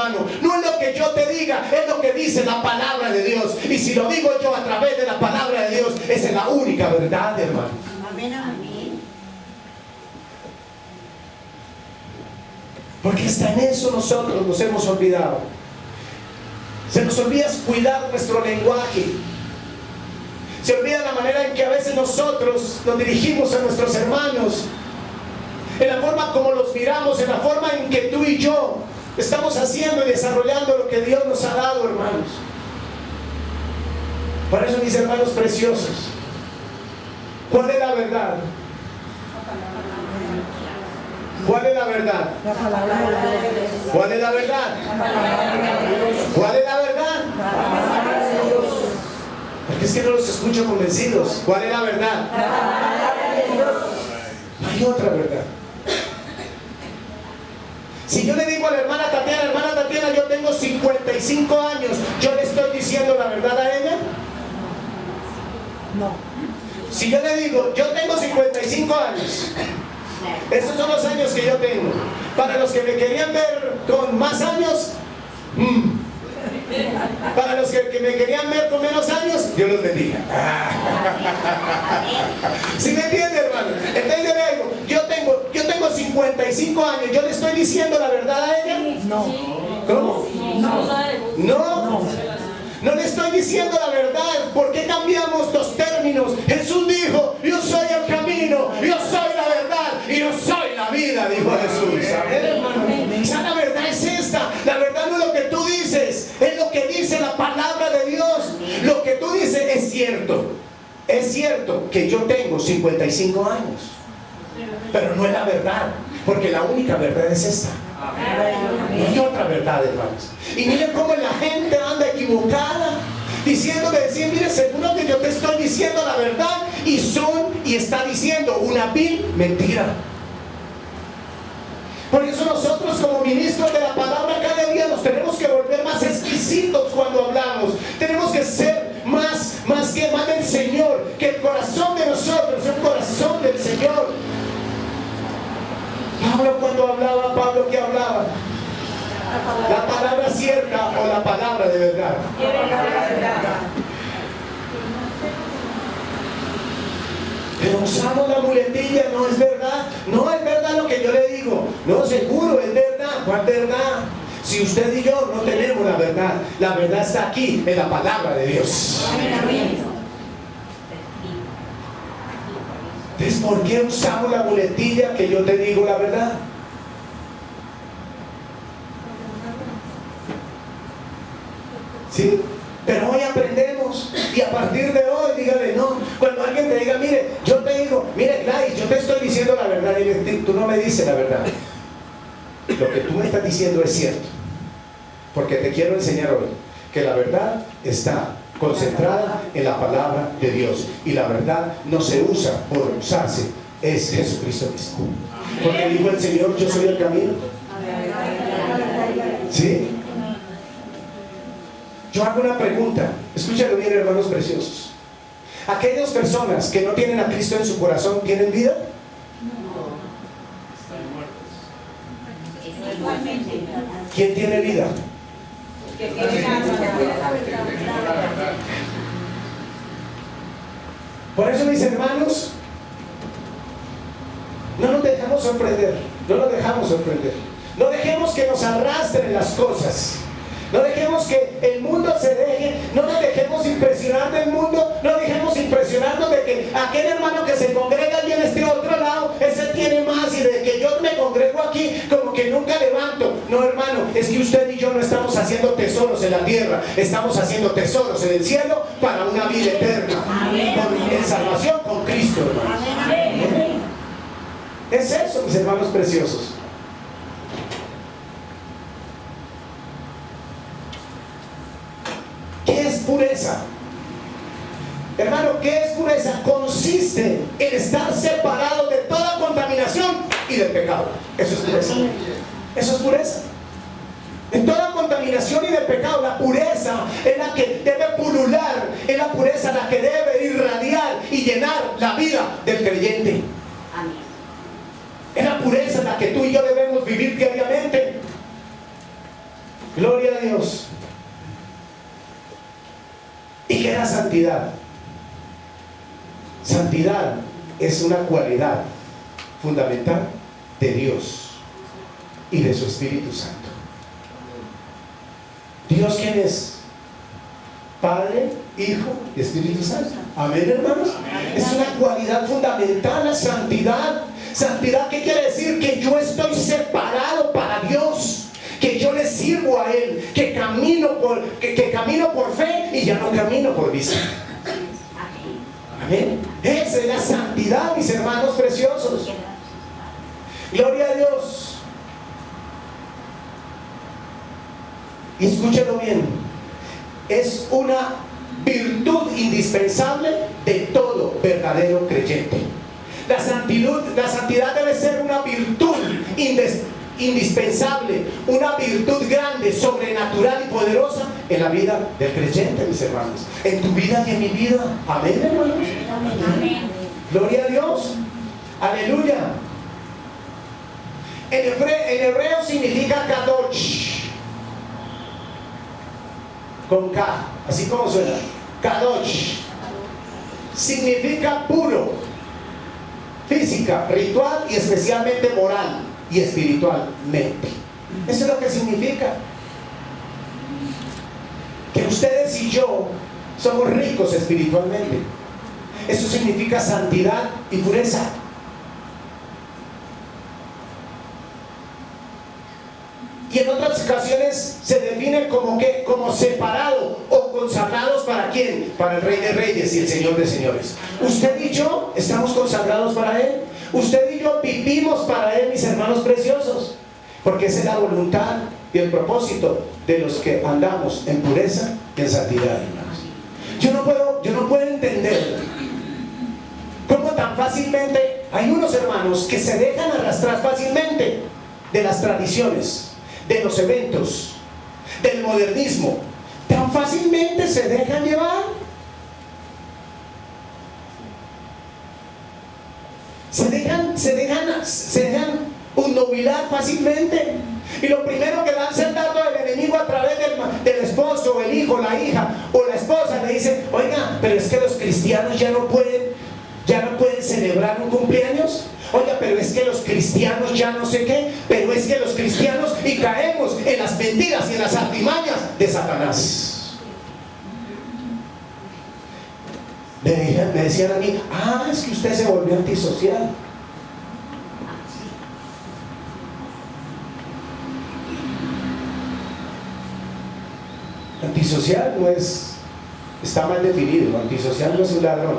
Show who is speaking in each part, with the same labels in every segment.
Speaker 1: hermano. No es lo que yo te diga, es lo que dice la palabra de Dios. Y si lo digo yo a través de la palabra de Dios, esa es la única verdad, hermano.
Speaker 2: Amén, amén.
Speaker 1: Porque hasta en eso nosotros nos hemos olvidado. Se nos olvida cuidar nuestro lenguaje. Se olvida la manera en que a veces nosotros nos dirigimos a nuestros hermanos, en la forma como los miramos, en la forma en que tú y yo estamos haciendo y desarrollando lo que Dios nos ha dado, hermanos. Por eso, mis hermanos preciosos, ¿cuál es la verdad? ¿Cuál es la verdad? ¿Cuál es la verdad? ¿Cuál es la verdad? Porque es que no los escucho convencidos. ¿Cuál es la verdad? No hay otra verdad. Si yo le digo a la hermana Tatiana, yo tengo 55 años, ¿yo le estoy diciendo la verdad a ella?
Speaker 2: No.
Speaker 1: Si yo le digo, yo tengo 55 años, esos son los años que yo tengo. Para los que me querían ver con más años, para los que me querían ver con menos años, Dios los bendiga. ¿Sí me entiende, hermano? Entonces yo le digo, yo tengo 55 años, ¿yo le estoy diciendo la verdad a ella?
Speaker 2: No.
Speaker 1: ¿Cómo?
Speaker 2: No.
Speaker 1: No le estoy diciendo la verdad. ¿Por qué cambiamos los términos? Jesús dijo, yo soy el camino, yo soy la verdad y yo soy la vida, dijo Jesús. ¿Saben, hermano? Ya la verdad es esta. La verdad no es lo que tú dices, es lo que dice la palabra de Dios. Lo que tú dices es cierto. Es cierto que yo tengo 55 años, pero no es la verdad, porque la única verdad es esta. No hay otra verdad, hermanos. Y miren cómo la gente anda equivocada, mire, seguro que yo te estoy diciendo la verdad, y está diciendo una vil mentira. Por eso nosotros, como ministros de la palabra, cada día nos tenemos que volver más exquisitos cuando hablamos. Tenemos que ser más del Señor, que el corazón de nosotros es el corazón del Señor. Pablo, cuando hablaba, ¿qué hablaba? ¿La palabra cierta o la palabra de verdad? Pero usamos la muletilla, no es verdad. No es verdad lo que yo le digo. No, seguro, es verdad. ¿Cuál verdad? Si usted y yo no tenemos la verdad está aquí, en la palabra de Dios. Entonces, ¿por qué usamos la muletilla que yo te digo la verdad? ¿Sí? Pero hoy aprendemos, y a partir de hoy, dígale, no, cuando alguien te diga, mire, yo te digo, mire, Gladys, yo te estoy diciendo la verdad, y tú no me dices la verdad. Lo que tú me estás diciendo es cierto, porque te quiero enseñar hoy que la verdad está concentrada en la palabra de Dios, y la verdad no se usa por usarse, es Jesucristo mismo. Porque dijo el Señor, yo soy el camino. ¿Sí? Yo hago una pregunta, escúchalo bien, hermanos preciosos. ¿Aquellas personas que no tienen a Cristo en su corazón tienen vida? ¿Quién tiene vida? Por eso, mis hermanos, no nos dejamos sorprender. No dejemos que nos arrastren las cosas. No dejemos que el mundo se deje, no nos dejemos impresionar del mundo, no dejemos impresionarnos de que aquel hermano que se congrega allí en este otro lado, ese tiene más, y de que yo me congrego aquí como que nunca levanto. No, hermano, es que usted y yo no estamos haciendo tesoros en la tierra, estamos haciendo tesoros en el cielo para una vida eterna, en salvación con Cristo, hermano. Es eso, mis hermanos preciosos. ¿Qué es pureza? Hermano, ¿qué es pureza? Consiste en estar separado de toda contaminación y del pecado. Eso es pureza. Eso es pureza. En toda contaminación y del pecado, la pureza es la que debe pulular, es la pureza la que debe irradiar y llenar la vida del creyente. Es la pureza la que tú y yo debemos vivir diariamente. Gloria a Dios. ¿Y qué es la santidad? Santidad es una cualidad fundamental de Dios y de su Espíritu Santo. ¿Dios quién es? Padre, Hijo y Espíritu Santo. Amén, hermanos. Es una cualidad fundamental la santidad. Santidad, ¿qué quiere decir? Que yo estoy separado para Dios, que yo le sirvo a Él, que camino por fe y ya no camino por vista. Amén. Esa es la santidad, mis hermanos preciosos. Gloria a Dios. Y escúchelo bien, es una virtud indispensable de todo verdadero creyente. La santidad debe ser una virtud indispensable, una virtud grande, sobrenatural y poderosa en la vida del creyente, mis hermanos, en tu vida y en mi vida. Amén, hermanos.
Speaker 2: Amén.
Speaker 1: Gloria a Dios. Aleluya. En hebreo significa kadosh, con K, así como suena. Kadosh significa puro, física, ritual y especialmente moral y espiritualmente. Eso es lo que significa. Que ustedes y yo somos ricos espiritualmente. Eso significa santidad y pureza. Y en otras ocasiones se define como separado o consagrados. ¿Para quién? Para el Rey de Reyes y el Señor de Señores. Usted y yo estamos consagrados para Él. Usted y yo vivimos para Él, mis hermanos preciosos, porque esa es la voluntad y el propósito de los que andamos en pureza y en santidad, hermanos. Yo no puedo entender cómo tan fácilmente hay unos hermanos que se dejan arrastrar fácilmente de las tradiciones, de los eventos, del modernismo. Tan fácilmente se dejan llevar. Se dejan obnubilar fácilmente. Y lo primero que dan el dato del enemigo a través del esposo, o el hijo, la hija o la esposa, le dice: oiga, pero es que los cristianos ya no pueden celebrar un cumpleaños. Oiga, pero es que los cristianos ya no sé qué, pero es que los cristianos, y caemos en las mentiras y en las artimañas de Satanás. Me decían a mí: es que usted se volvió antisocial. Antisocial no es, está mal definido. Antisocial no es un ladrón,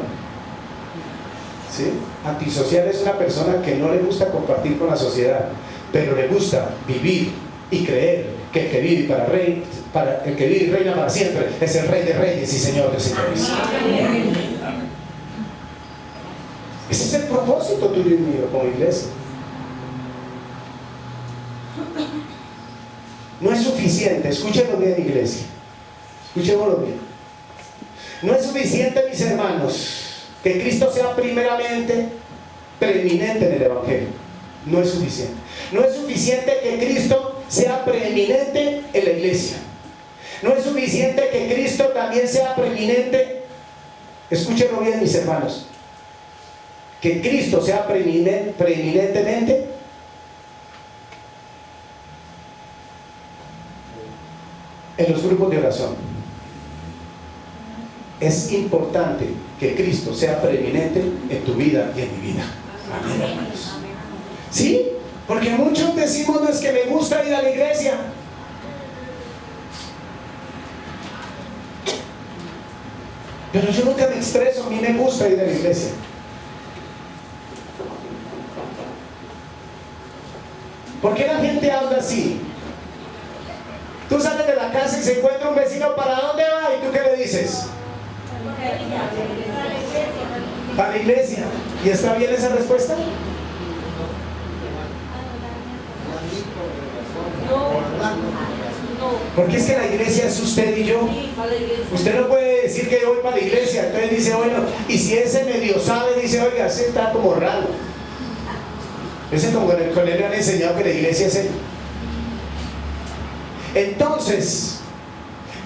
Speaker 1: ¿sí? Antisocial es una persona que no le gusta compartir con la sociedad, pero le gusta vivir y creer que el que vive el que vive y reina para siempre es el Rey de Reyes y Señor de Señores. Ese es el propósito tuyo y mío como iglesia. No es suficiente, escúchenlo bien, iglesia, escúchenlo bien. No es suficiente, mis hermanos, que Cristo sea primeramente preeminente en el Evangelio. No es suficiente. No es suficiente que Cristo sea preeminente en la iglesia. No es suficiente que Cristo también sea preeminente. Escúchenlo bien, mis hermanos. Que Cristo sea preeminentemente en los grupos de oración. Es importante que Cristo sea preeminente en tu vida y en mi vida. Amén, hermanos. ¿Sí? Porque muchos decimos: no, es que me gusta ir a la iglesia. Pero yo nunca me expreso: a mí me gusta ir a la iglesia. ¿Por qué la gente habla así? Tú sales de la casa y se encuentra un vecino: ¿para dónde va? ¿Y tú qué le dices? Para la iglesia. ¿Y está bien esa respuesta? Porque es que la iglesia es usted y yo. Usted no puede decir que voy para la iglesia. Entonces dice: bueno, y si ese medio sabe, dice: oiga, ese está como raro. Ese como con él le han enseñado que la iglesia es él. Entonces,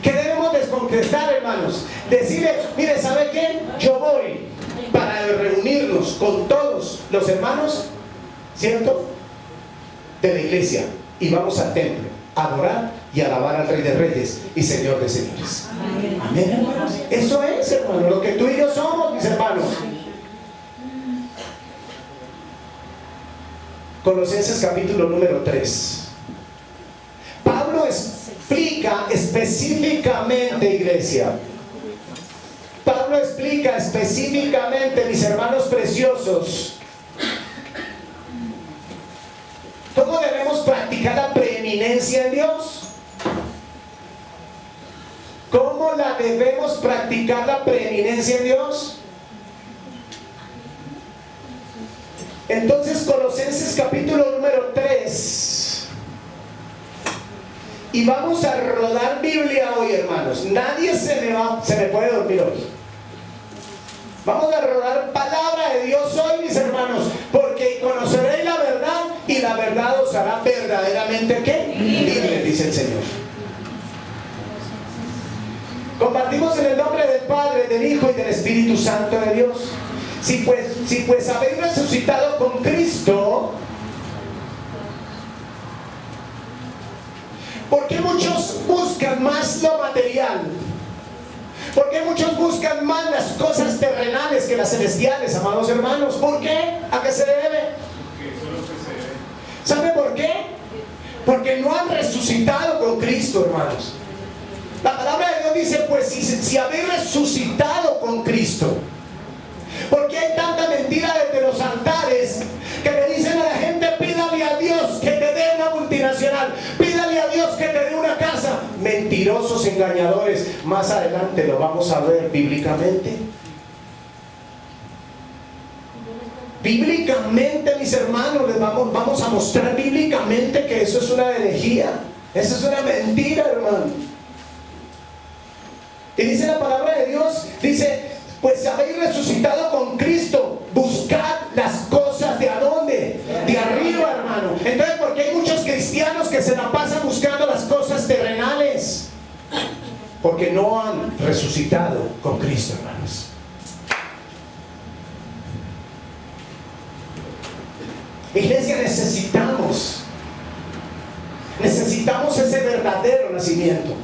Speaker 1: ¿qué debemos desconcretar, hermanos? Decirle, mire, ¿sabe qué? Yo voy para reunirnos con todos los hermanos, ¿cierto?, de la iglesia, y vamos al templo a adorar y alabar al Rey de Reyes y Señor de Señores. Amén, hermanos. Eso es, hermano, lo que tú y yo somos, mis hermanos. Colosenses capítulo número 3. Pablo explica específicamente, iglesia. Pablo explica específicamente, mis hermanos preciosos, cómo debemos practicar la preeminencia en Dios. ¿Cómo la debemos practicar la preeminencia en Dios? Entonces, Colosenses capítulo número 3. Y vamos a rodar Biblia hoy, hermanos. Nadie se me puede dormir hoy. Vamos a rodar palabra de Dios hoy, mis hermanos, porque conoceréis la verdad y la verdad os hará verdaderamente ¿qué? Libre, dice el Señor. Compartimos en el nombre del Padre, del Hijo y del Espíritu Santo de Dios. Si pues habéis resucitado con Cristo, ¿por qué muchos buscan más lo material? ¿Por qué muchos buscan más las cosas terrenales que las celestiales, amados hermanos? ¿Por qué? ¿A qué se debe? ¿Sabe por qué? Porque no han resucitado con Cristo, hermanos. La palabra de Dios dice, pues si habéis resucitado con Cristo. ¿Por qué hay tanta mentira desde los altares que le dicen a la gente, pídale a Dios que te dé una multinacional, pídale a Dios que te dé una casa? Mentirosos, engañadores. Más adelante lo vamos a ver bíblicamente. Bíblicamente, mis hermanos, les vamos a mostrar bíblicamente que eso es una herejía. Eso es una mentira, hermano. Y dice la palabra de Dios, dice, pues habéis resucitado con Cristo, buscad las cosas de ¿adónde? De arriba, hermano. Entonces, ¿por qué hay muchos cristianos que se la pasan buscando las cosas terrenales? Porque no han resucitado con Cristo, hermanos. Iglesia, necesitamos ese verdadero nacimiento.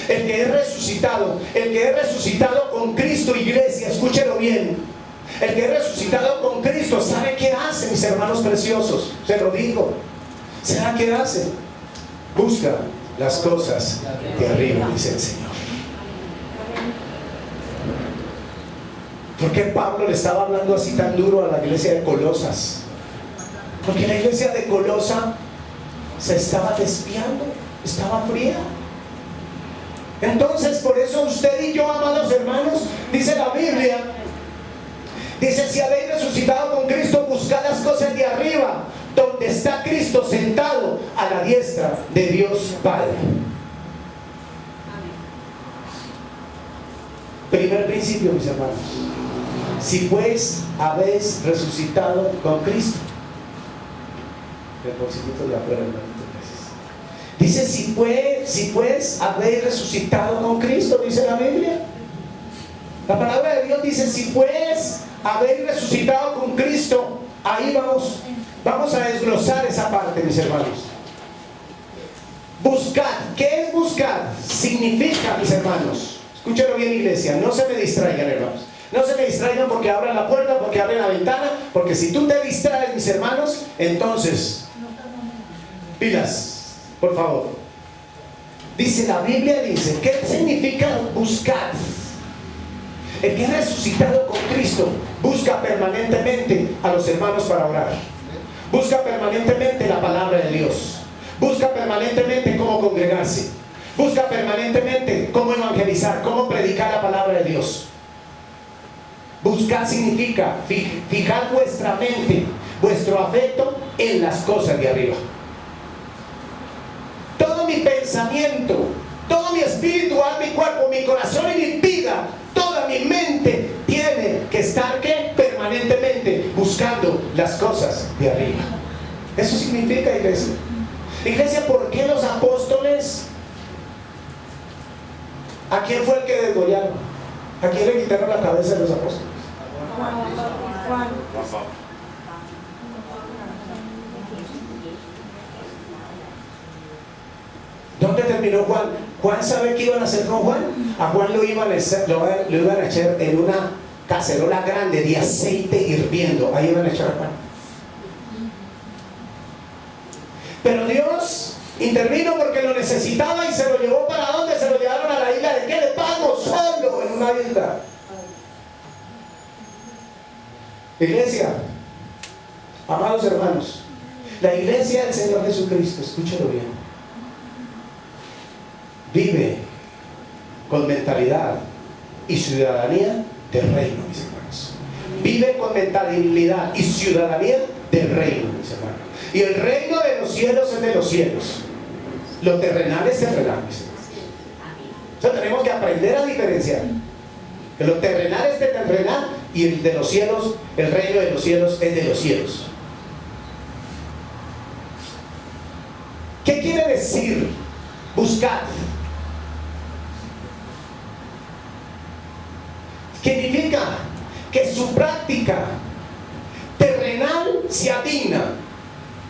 Speaker 1: El que es resucitado con Cristo, iglesia, escúchelo bien. El que es resucitado con Cristo, ¿sabe qué hace, mis hermanos preciosos? Se lo digo. ¿Sabe qué hace? Busca las cosas de arriba, dice el Señor. ¿Por qué Pablo le estaba hablando así tan duro a la iglesia de Colosas? Porque la iglesia de Colosa se estaba desviando, estaba fría. Entonces, por eso usted y yo, amados hermanos, dice la Biblia, dice, si habéis resucitado con Cristo, buscad las cosas de arriba, donde está Cristo sentado a la diestra de Dios Padre. Primer principio, mis hermanos. Si pues habéis resucitado con Cristo. El bolsillito de afuera, hermanito, gracias. Dice, si pues habéis resucitado con Cristo, dice la Biblia. La palabra de Dios dice, si pues habéis resucitado con Cristo. Ahí vamos a desglosar esa parte, mis hermanos. Buscar. ¿Qué es buscar? Significa, mis hermanos, escúchalo bien, iglesia, no se me distraigan, hermanos. No se me distraigan porque abran la puerta, porque abren la ventana, porque si tú te distraes, mis hermanos, entonces, pilas, por favor. Dice la Biblia, dice, ¿qué significa buscar? El que es resucitado con Cristo busca permanentemente a los hermanos para orar. Busca permanentemente la palabra de Dios. Busca permanentemente cómo congregarse. Busca permanentemente cómo evangelizar, cómo predicar la palabra de Dios. Buscar significa fijar vuestra mente, vuestro afecto en las cosas de arriba. Todo mi pensamiento, todo mi espíritu, alma y cuerpo, mi corazón y mi vida, toda mi mente tiene que estar ¿qué? Permanentemente buscando las cosas de arriba. Eso significa, iglesia. Iglesia, ¿por qué los apóstoles ¿A quién fue el que desgollaron? ¿A quién le quitaron la cabeza de los apóstoles?
Speaker 2: Juan.
Speaker 1: ¿Dónde terminó Juan? ¿Juan sabe qué iban a hacer con Juan? A Juan lo iban a echar en una cacerola grande de aceite hirviendo. Ahí iban a echar a Juan. Pero Dios intervino porque lo necesitaba y se lo llevó. ¿Para dónde? Se lo llevaron a la isla de qué? De Patmos, solo en una isla. Iglesia, amados hermanos, la iglesia del Señor Jesucristo, escúchalo bien, vive con mentalidad y ciudadanía del reino, mis hermanos. Vive con mentalidad y ciudadanía del reino, mis hermanos. Y el reino de los cielos es de los cielos. Lo terrenal es terrenal, mis hermanos. Entonces tenemos que aprender a diferenciar. Que lo terrenal es de terrenal y el de los cielos, el reino de los cielos es de los cielos. ¿Qué quiere decir buscar? Significa que su práctica terrenal sea digna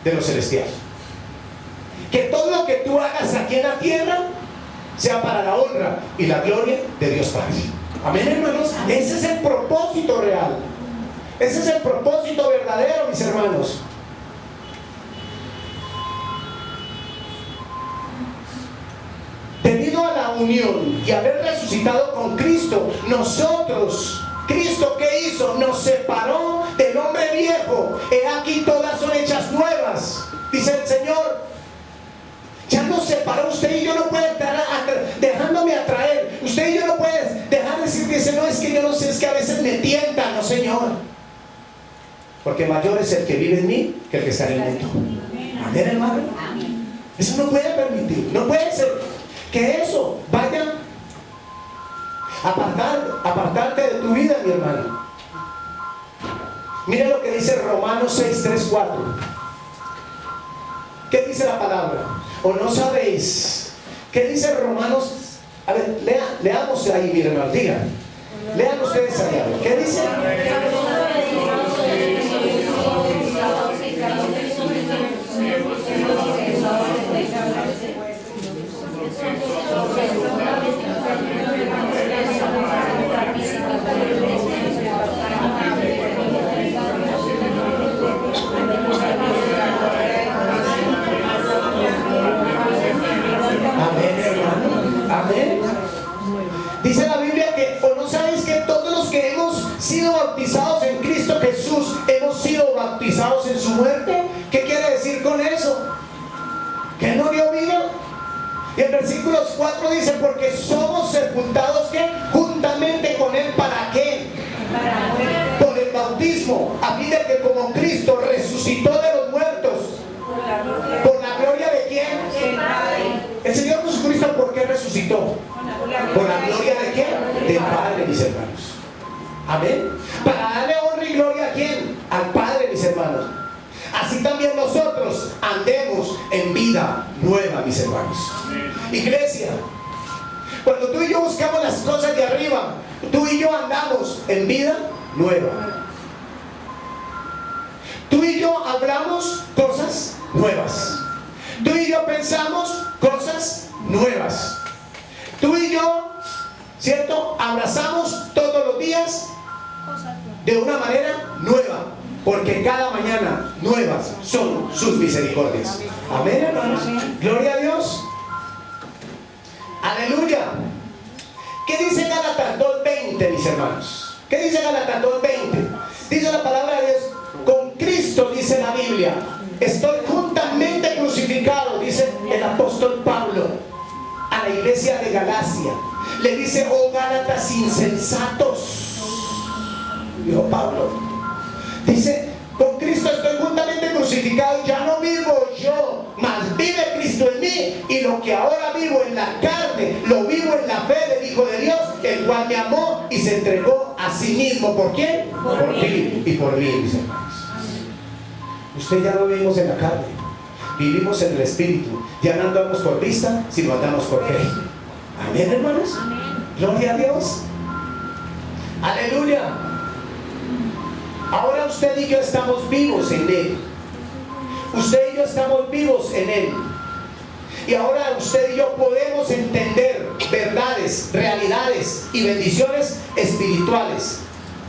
Speaker 1: de lo celestial. Que todo lo que tú hagas aquí en la tierra sea para la honra y la gloria de Dios Padre. Amén, hermanos. Ese es el propósito real. Ese es el propósito verdadero, mis hermanos. Debido a la unión y haber resucitado con Cristo, nosotros, ¿Cristo qué hizo? Nos separó del hombre viejo. He aquí todas son hechas nuevas, dice el Señor. Ya nos separó. Usted y yo no puede estar dejándome atraer. Usted y yo no puede dejar de decir que no, es que yo no sé, es que a veces me tientan. No, Señor, porque mayor es el que vive en mí que el que está en el mundo. Amén, hermano. Eso no puede permitir. No puede ser que eso vaya a apartarte de tu vida, mi hermano. Mira lo que dice Romanos 6, 3, 4. ¿Qué dice la palabra? ¿O no sabéis? ¿Qué dice Romanos? A ver, leamos ahí, mi hermano, digan. Lean ustedes allá. ¿Qué dice? Amén, hermano. Amén. Dice la Biblia que, ¿o no sabéis que todos los que hemos sido bautizados en Cristo Jesús hemos sido bautizados en su muerte? ¿Qué quiere decir con eso? ¿Que no dio vida? Y el versículo 4 dice, porque somos sepultados ¿qué? Juntamente con Él. ¿Para qué? Por el bautismo, a fin de que como Cristo resucitó de los muertos, ¿por la gloria de quién? El Señor Jesucristo, ¿por qué resucitó? ¿Por la gloria de quién? Del Padre, mis hermanos. Amén. Para darle honra y gloria a quién? Al Padre, mis hermanos. Así también nosotros andemos en vida nueva, mis hermanos. Iglesia, cuando tú y yo buscamos las cosas de arriba, tú y yo andamos en vida nueva. Tú y yo hablamos cosas nuevas. Tú y yo pensamos cosas nuevas. Tú y yo, ¿cierto? Abrazamos todos los días de una manera nueva, porque cada mañana nuevas son sus misericordias. Amén, hermanos. Gloria a Dios. Aleluya. ¿Qué dice Gálatas 2:20, mis hermanos? ¿Qué dice Gálatas 2:20? Dice la palabra de Dios, con Cristo, dice la Biblia, estoy juntamente crucificado, dice el apóstol Pablo a la iglesia de Galacia. Le dice, oh Gálatas insensatos, dijo Pablo. Dice, con Cristo estoy juntamente crucificado, ya no vivo yo, mas vive Cristo en mí, y lo que ahora vivo en la carne, lo vivo en la fe del Hijo de Dios, el cual me amó y se entregó a sí mismo. ¿Por quién? Por ti y por mí, mis hermanos. Usted ya no vivimos en la carne, vivimos en el Espíritu. Ya no andamos por vista, sino andamos por fe. Amén, hermanos. Gloria a Dios. Aleluya. Ahora usted y yo estamos vivos en Él. Usted y yo estamos vivos en Él. Y ahora usted y yo podemos entender verdades, realidades y bendiciones espirituales,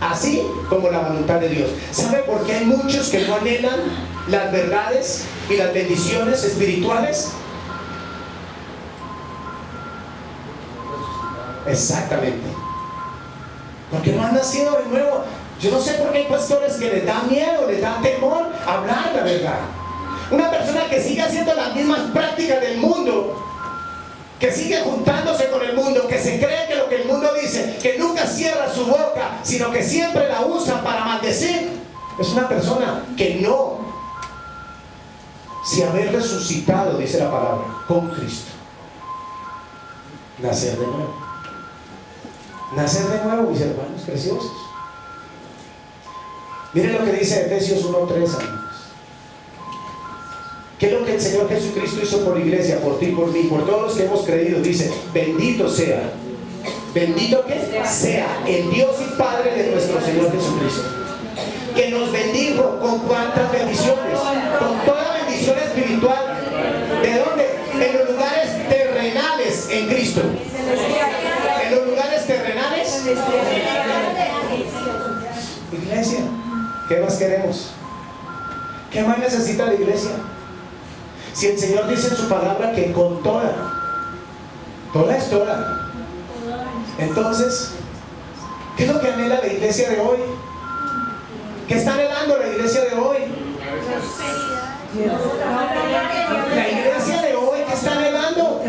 Speaker 1: así como la voluntad de Dios. ¿Sabe por qué hay muchos que no anhelan las verdades y las bendiciones espirituales? Exactamente. Porque no han nacido de nuevo. Yo no sé por qué hay pastores que les da miedo, les da temor hablar la verdad. Una persona que sigue haciendo las mismas prácticas del mundo, que sigue juntándose con el mundo, que se cree que lo que el mundo dice, que nunca cierra su boca, sino que siempre la usa para maldecir, es una persona que no, si haber resucitado, dice la palabra, con Cristo, nacer de nuevo. Nacer de nuevo, mis hermanos preciosos. Miren lo que dice Efesios 1:3, amigos. ¿Qué es lo que el Señor Jesucristo hizo por la iglesia, por ti, por mí, por todos los que hemos creído? Dice, bendito sea. ¿Bendito qué? Sea el Dios y Padre de nuestro Señor Jesucristo, que nos bendijo con cuántas bendiciones, con toda bendición espiritual. ¿De dónde? En los lugares terrenales en Cristo. En los lugares terrenales. Iglesia, ¿qué más queremos? ¿Qué más necesita la iglesia? Si el Señor dice en su palabra que con toda es toda. Entonces, ¿qué es lo que anhela la iglesia de hoy? ¿Qué está anhelando la iglesia de hoy? La iglesia de hoy, ¿qué está anhelando?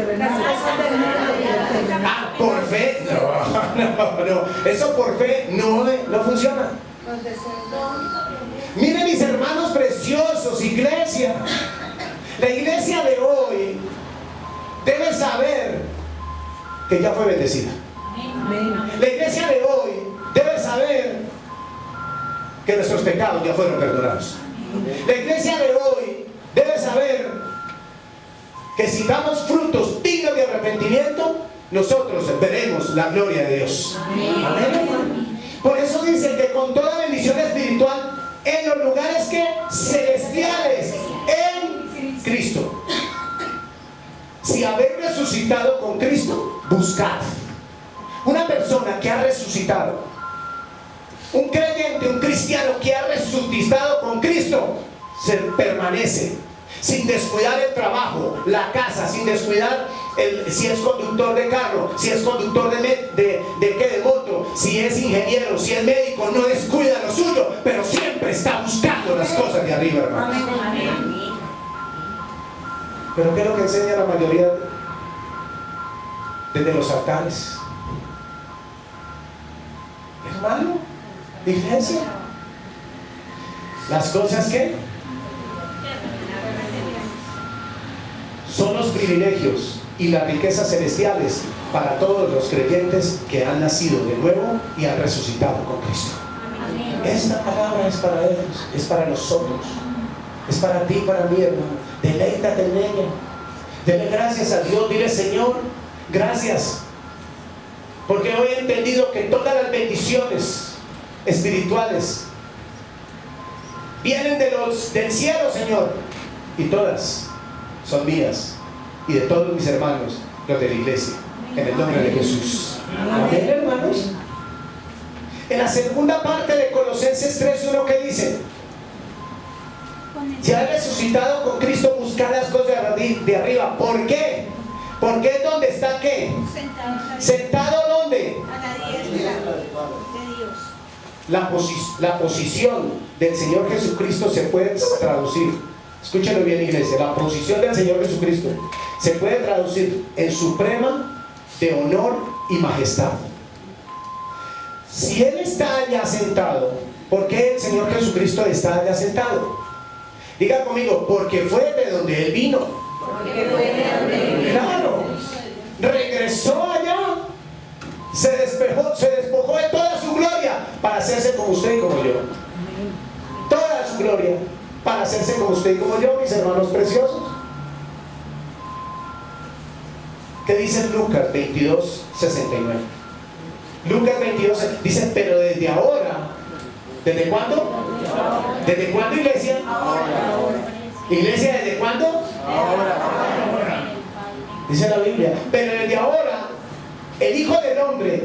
Speaker 1: Ah, por fe. No. Eso por fe no funciona. Miren, mis hermanos preciosos, iglesia. La iglesia de hoy debe saber que ya fue bendecida. La iglesia de hoy debe saber que nuestros pecados ya fueron perdonados. La iglesia de hoy debe saber que si damos frutos dignos de arrepentimiento, nosotros veremos la gloria de Dios. Amén. Por eso dice que con toda bendición espiritual en los lugares que celestiales en Cristo. Si haber resucitado con Cristo, buscad. Una persona que ha resucitado, un creyente, un cristiano que ha resucitado con Cristo, se permanece sin descuidar el trabajo, la casa, sin descuidar si es conductor de carro, si es conductor de moto, si es ingeniero, si es médico, no descuida lo suyo, pero siempre está buscando las cosas de arriba, hermanos. Pero ¿qué es lo que enseña la mayoría desde los altares? Hermano, iglesia, las cosas que son los privilegios y las riquezas celestiales para todos los creyentes que han nacido de nuevo y han resucitado con Cristo. Esta palabra es para ellos, es para nosotros, es para ti, para mí, hermano. Deleítate en ella. Dele gracias a Dios. Dile, Señor, gracias, porque hoy he entendido que todas las bendiciones espirituales vienen del cielo, Señor, y todas son mías y de todos mis hermanos, los de la iglesia, en el nombre de Jesús. Amén, hermanos. En la segunda parte de Colosenses 3:1, ¿qué dice? Si has resucitado con Cristo, buscar las cosas de arriba. ¿Por qué? Porque es donde está, ¿qué? ¿Sentado dónde?
Speaker 2: A la diestra de Dios.
Speaker 1: La posición del Señor Jesucristo se puede traducir, escúchenlo bien, iglesia, la posición del Señor Jesucristo se puede traducir en suprema de honor y majestad. Si Él está allá sentado, ¿por qué el Señor Jesucristo está allá sentado? Diga conmigo, porque fue de donde Él vino. Claro, regresó allá, se despojó de toda su gloria para hacerse como usted y como yo. Toda su gloria para hacerse como usted y como yo, mis hermanos preciosos. ¿Qué dice Lucas 22:69? Lucas 22 dice, pero desde ahora, ¿desde cuándo? ¿Desde cuándo, iglesia? Iglesia, ¿desde cuándo? Ahora. Dice la Biblia, pero desde ahora el Hijo del Hombre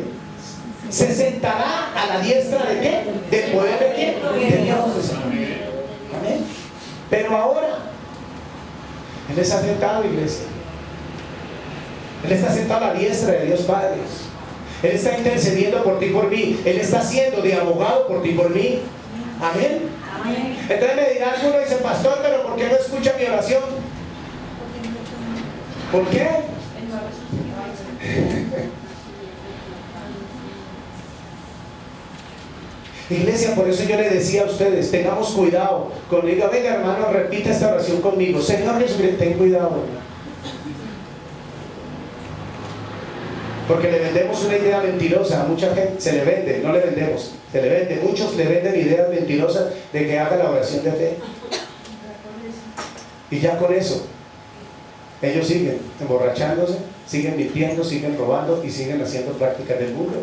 Speaker 1: se sentará a la diestra ¿de qué? ¿Del poder de qué? De Dios. Amén. Pero ahora Él está sentado, iglesia. Él está sentado a la diestra de Dios Padre. Él está intercediendo por ti y por mí. Él está siendo de abogado por ti y por mí. Amén. Entonces me dirá alguno, dice, pastor, pero ¿por qué no escucha mi oración? ¿Por qué? Iglesia, por eso yo le decía a ustedes, tengamos cuidado. Cuando diga, venga hermano, repita esta oración conmigo. Señor Jesucristo, ten cuidado. Porque le vendemos una idea mentirosa a mucha gente. Se le vende, no le vendemos, se le vende. Muchos le venden ideas mentirosas de que haga la oración de fe. Y ya con eso ellos siguen emborrachándose, siguen mintiendo, siguen robando y siguen haciendo prácticas del mundo.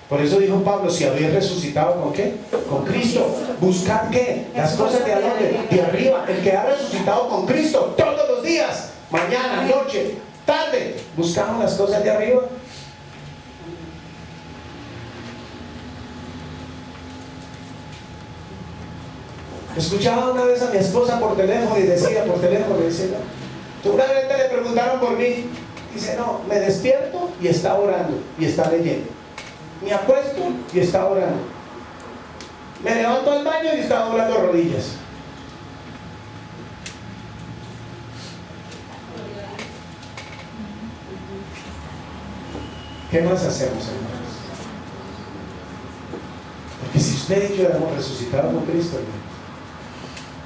Speaker 1: Por eso dijo Pablo, si habéis resucitado ¿con qué? Con Cristo. ¿Buscar qué? Las cosas de dónde? De arriba. El que ha resucitado con Cristo todos los días, mañana, noche, tarde, buscamos las cosas de arriba. Escuchaba una vez a mi esposa por teléfono y decía, seguramente le preguntaron por mí. Dice, no, me despierto y está orando y está leyendo. Me acuesto y está orando. Me levanto al baño y está doblando rodillas. ¿Qué más hacemos, hermanos? Porque si usted y yo hemos resucitado con Cristo, hermanos,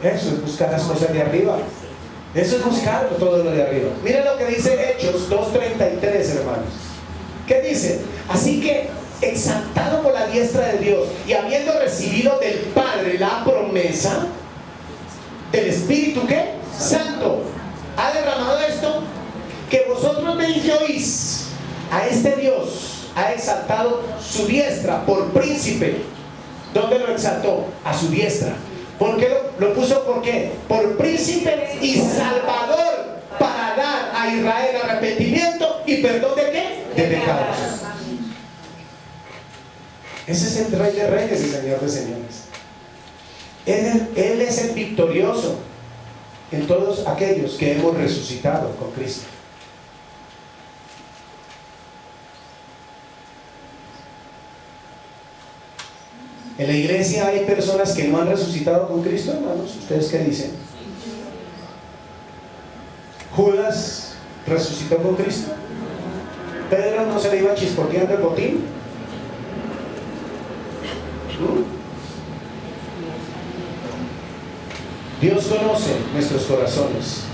Speaker 1: eso es buscar las cosas de arriba. Eso es buscar todo lo de arriba. Miren lo que dice Hechos 2:33, hermanos. ¿Qué dice? Así que, exaltado por la diestra de Dios y habiendo recibido del Padre la promesa del Espíritu ¿qué? Santo, ha derramado esto, que vosotros veis y oís. A este Dios ha exaltado su diestra por príncipe. ¿Dónde lo exaltó? A su diestra. ¿Por qué lo puso? ¿Por qué? Por príncipe y salvador, para dar a Israel arrepentimiento y perdón de qué? De pecados. Ese es el Rey de Reyes y Señor de Señores. Él es el victorioso en todos aquellos que hemos resucitado con Cristo. En la iglesia hay personas que no han resucitado con Cristo, hermanos. ¿Ustedes qué dicen? ¿Judas resucitó con Cristo? ¿Pedro no se le iba chispoteando el botín? Dios conoce nuestros corazones.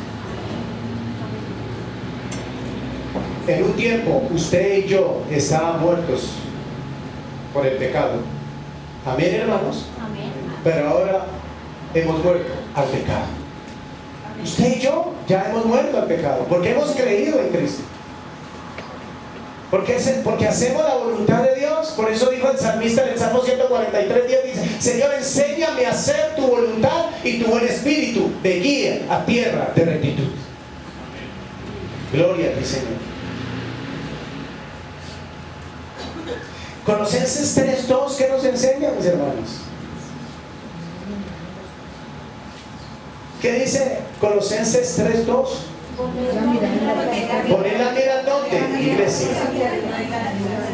Speaker 1: En un tiempo usted y yo estábamos muertos por el pecado. Amén, hermanos.
Speaker 2: Amén.
Speaker 1: Pero ahora hemos muerto al pecado. Usted y yo ya hemos muerto al pecado porque hemos creído en Cristo. Porque hacemos la voluntad de Dios. Por eso dijo el salmista en el Salmo 143:10, dice: Señor, enséñame a hacer tu voluntad y tu buen espíritu de guía a tierra de rectitud. Gloria a ti, Señor. Colosenses 3:2, ¿qué nos enseña, mis hermanos? ¿Qué dice Colosenses 3:2? Poner la mira ¿dónde, iglesia?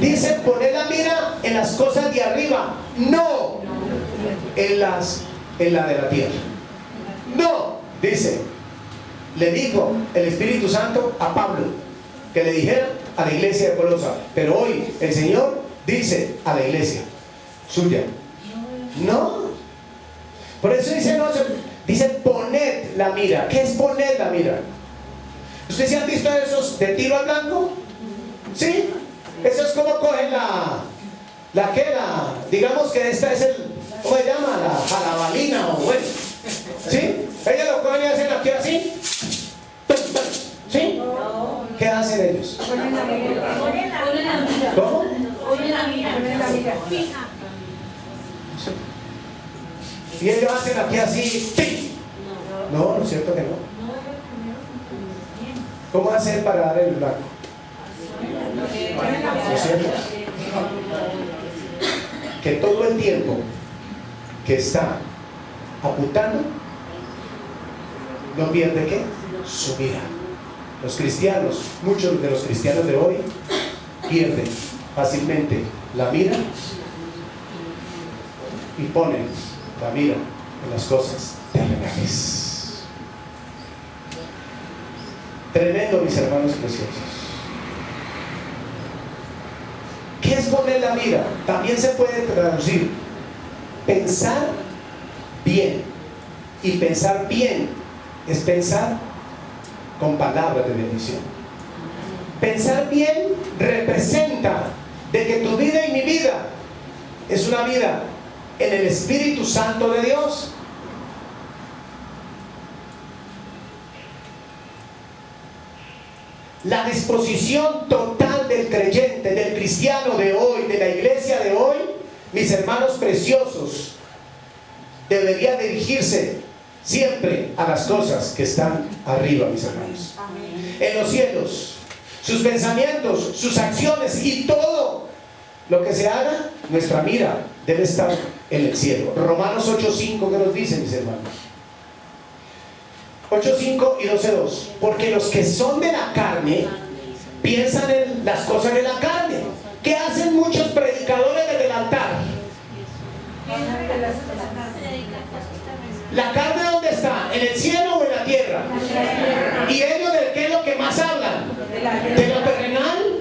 Speaker 1: Dice poner la mira en las cosas de arriba, no en la de la tierra. No, dice, le dijo el Espíritu Santo a Pablo que le dijera a la iglesia de Colosa, pero hoy el Señor dice a la iglesia suya, no. Por eso dice, no, dice poned la mira. ¿Qué es poner la mira? ¿Ustedes se han visto esos de tiro al blanco? ¿Sí? Eso es como cogen digamos que esta es ¿cómo se llama? La jalabalina o bueno. ¿Sí? Ellos lo cogen y hacen aquí así. ¿Sí? ¿Qué hacen ellos? ¿Cómo?
Speaker 2: fija.
Speaker 1: Y ellos hacen aquí así, ¡pim! No, ¿no es cierto que no? ¿Cómo hacer para dar el blanco? ¿No es cierto? Que todo el tiempo que está apuntando, no pierde ¿qué? Su mira. Los cristianos, muchos de los cristianos de hoy, pierden fácilmente la mira y ponen la mira en las cosas terrenales. Tremendo, mis hermanos preciosos. ¿Qué es poner la mira? También se puede traducir pensar bien. Y pensar bien es pensar con palabras de bendición. Pensar bien representa de que tu vida y mi vida es una vida en el Espíritu Santo de Dios. La disposición total del creyente, del cristiano de hoy, de la iglesia de hoy, mis hermanos preciosos, debería dirigirse siempre a las cosas que están arriba, mis hermanos. En los cielos, sus pensamientos, sus acciones y todo lo que se haga, nuestra mira debe estar en el cielo. Romanos 8:5, ¿qué nos dice, mis hermanos? 8:5 y 12:2. Porque los que son de la carne piensan en las cosas de la carne. ¿Qué hacen muchos predicadores desde el altar? ¿La carne dónde está? ¿En el cielo o en la tierra? ¿Y ellos de qué es lo que más hablan? ¿De lo terrenal?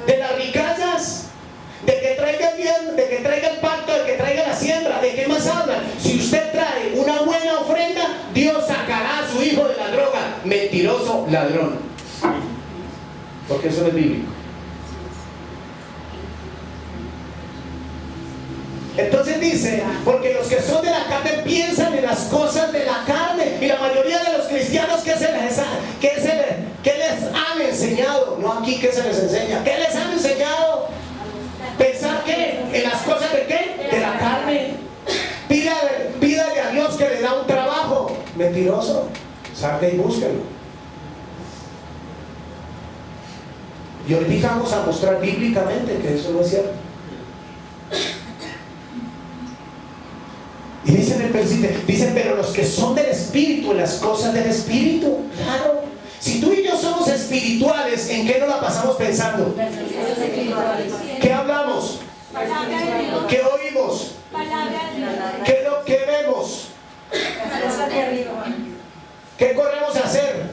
Speaker 1: ¿De las riquezas? ¿De que traiga el bien? ¿De que traiga el pacto? ¿De que traiga la siembra? ¿De qué más hablan? Si usted trae una buena ofrenda, Dios sacará a su hijo de la droga. Mentiroso ladrón. Porque eso no es bíblico. Entonces dice, porque los que son de la carne piensan en las cosas de la carne. Y la mayoría de los cristianos, ¿qué les han enseñado? No aquí, ¿qué se les enseña? ¿Qué les han enseñado? ¿Pensar qué? ¿En las cosas de qué? De la carne. Pídale a Dios que le da un trabajo. Mentiroso. Salga y búsquelo. Y ahorita vamos a mostrar bíblicamente que eso no es cierto. Y dice en el versículo, dice, pero los que son del Espíritu, en las cosas del Espíritu. Claro. Si tú y yo somos espirituales, ¿en qué nos la pasamos pensando? ¿Qué hablamos? ¿Qué oímos? ¿Qué vemos? ¿Qué corremos a hacer?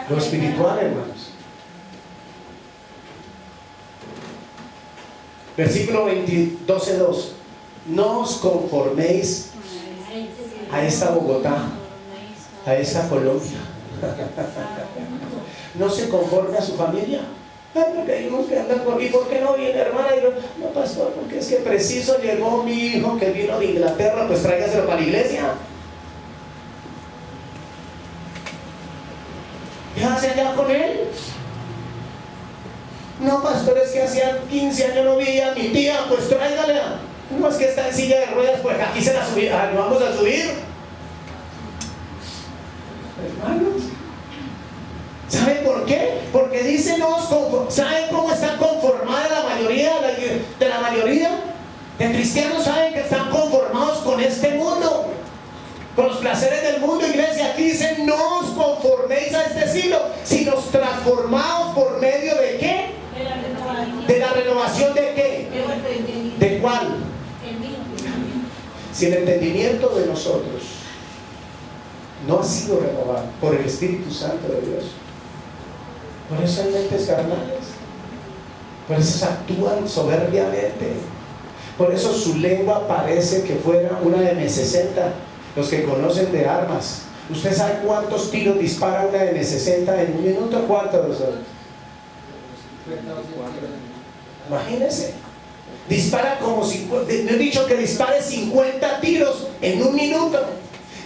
Speaker 1: Lo espiritual, hermanos. Versículo 12:2. No os conforméis a esta Bogotá, a esta Colombia. No se conforme a su familia. Porque hay unos que andan por... ¿Y por qué no viene, hermana? Y no, pastor, porque es que preciso llegó mi hijo que vino de Inglaterra, pues tráigaselo para la iglesia. ¿Qué hace allá con él? No, pastor, es que hacía 15 años no vi a mi tía, pues tráigala. No, es que está en silla de ruedas, pues aquí se la subí. ¿No vamos a subir? Hermanos, ¿saben por qué? Porque dice ¿saben cómo está conformada la mayoría de cristianos? Saben que están conformados con este mundo, con los placeres del mundo. Iglesia, aquí dice, no os conforméis a este siglo, sino transformaos por medio de ¿qué? De la renovación de ¿qué? ¿De cuál? Si el entendimiento de nosotros no ha sido renovado por el Espíritu Santo de Dios, por eso hay mentes carnales, por eso actúan soberbiamente, por eso su lengua parece que fuera una M60. Los que conocen de armas, ¿usted sabe cuántos tiros dispara una M60 en un minuto? ¿Cuántos son? Imagínense. Dispara como 50, he dicho que dispare 50 tiros en un minuto.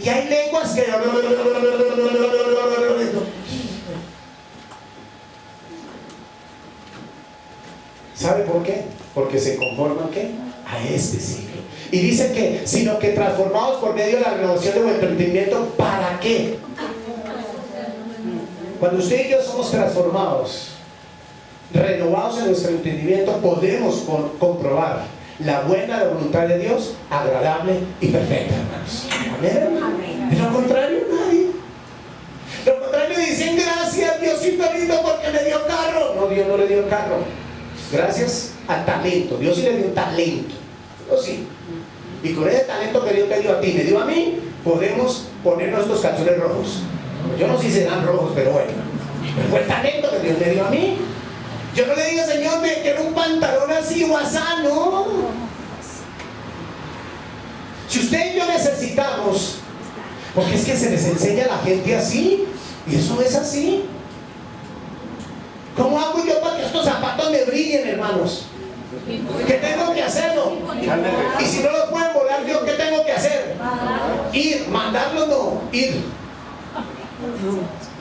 Speaker 1: Y hay lenguas que... ¿Sabe por qué? Porque se conforman ¿qué? a este siglo. Y dice que, sino que transformados por medio de la renovación de vuestro entendimiento. ¿Para qué? Cuando usted y yo somos transformados, renovados en nuestro entendimiento, podemos comprobar la buena voluntad de Dios, agradable y perfecta, hermanos. Amén. De lo contrario, nadie. De lo contrario, dicen gracias Diosito lindo porque me dio carro. No, Dios no le dio carro. Gracias al talento. Dios sí le dio talento. Yo sí. Y con ese talento que Dios te dio a ti, me dio a mí, podemos ponernos estos calzones rojos. Yo no sé si serán rojos, pero bueno. Pero fue el talento que Dios me dio a mí. Yo no le digo, Señor, me quiero un pantalón así, WhatsApp, no. Si usted y yo necesitamos, porque es que se les enseña a la gente así, y eso no es así. ¿Cómo hago yo para que estos zapatos me brillen, hermanos? ¿Qué tengo que hacerlo? Y si no lo pueden volar yo, ¿qué tengo que hacer? Ir, mandarlo no, ir.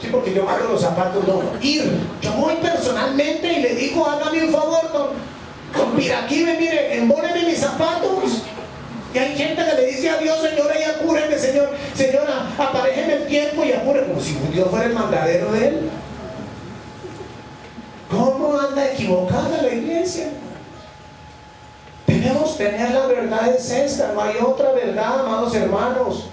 Speaker 1: Sí, porque yo mando los zapatos, no, ir. Yo voy personalmente y le digo, hágame un favor, con Piraquive, mire, embóleme mis zapatos. Y hay gente que le dice a Dios, Señora, y apúreme, Señor. Señora, aparéjeme el tiempo y apúreme. Como si Dios fuera el mandadero de él. ¿Cómo anda equivocada la iglesia? Debemos tener la verdad, es esta, no hay otra verdad, amados hermanos.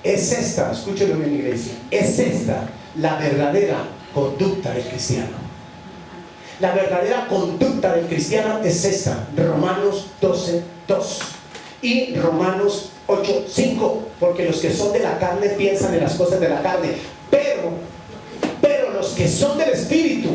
Speaker 1: Es esta, escúchelo bien, iglesia, es esta la verdadera conducta del cristiano. La verdadera conducta del cristiano es esta, Romanos 12:2 y Romanos 8:5, porque los que son de la carne piensan en las cosas de la carne, pero los que son del Espíritu,